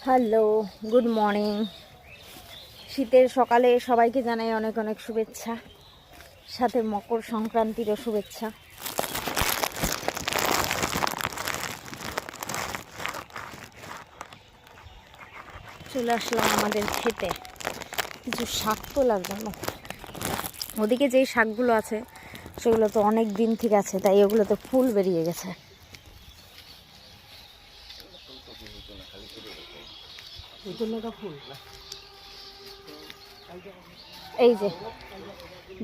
Hello, good morning. শীতের সকালে সবাইকে জানাই অনেক অনেক শুভেচ্ছা, সাথে মকর সংক্রান্তিরও শুভেচ্ছা। চলে আসলাম আমাদের খেতে কিছু শাক তোলার জন্য। ওদিকে যেই শাকগুলো আছে সেগুলো তো অনেক দিন থেকে আছে, তাই ওগুলো তো ফুল বেরিয়ে গেছে। এই যে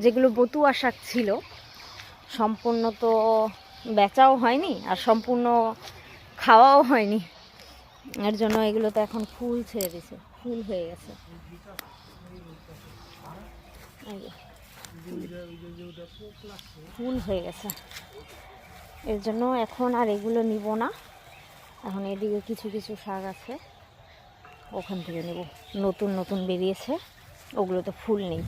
যেগুলো বতুয়া শাক ছিল, সম্পূর্ণ তো বেচাও হয়নি আর সম্পূর্ণ খাওয়াও হয়নি, এর জন্য এগুলো তো এখন ফুল ছেড়ে দিছে, ফুল হয়ে গেছে। ফুল হয়ে গেছে, এর জন্য এখন আর এগুলো নিব না। এখন এদিকে কিছু কিছু শাক আছে, ওখান থেকে নেব। নতুন নতুন বেরিয়েছে, ওগুলো তো ফুল নেই।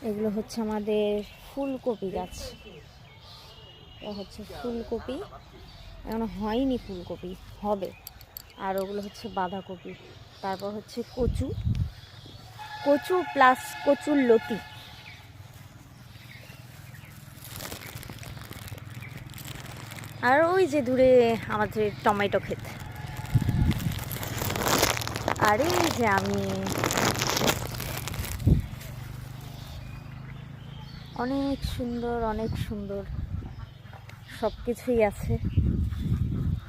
এগুলো হচ্ছে আমাদের ফুলকপি গাছ, এটা হচ্ছে ফুলকপি, এখনো হয়নি, ফুলকপি হবে। আর ওগুলো হচ্ছে বাঁধাকপি, তারপর হচ্ছে কচু, কচু প্লাস কচুর লতি। আর ওই যে দূরে আমাদের টমেটো ক্ষেত। আর এই যে আমি, অনেক সুন্দর অনেক সুন্দর সব কিছুই আছে।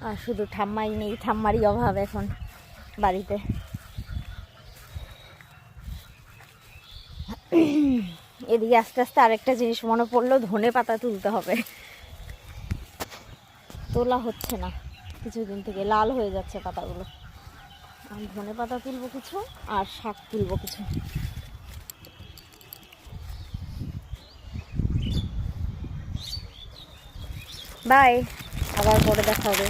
আর শুধু ঠাম্মাই নেই, ঠাম্মারই অভাব এখন বাড়িতে। এদিকে আস্তে আস্তে আরেকটা জিনিস মনে পড়লো, ধনে পাতা তুলতে হবে। তোলা হচ্ছে না কিছুদিন থেকে, লাল হয়ে যাচ্ছে পাতাগুলো। আমি ধনে পাতা তুলবো কিছু, আর শাক তুলবো কিছু। বাই, আবার পরে দেখা হবে।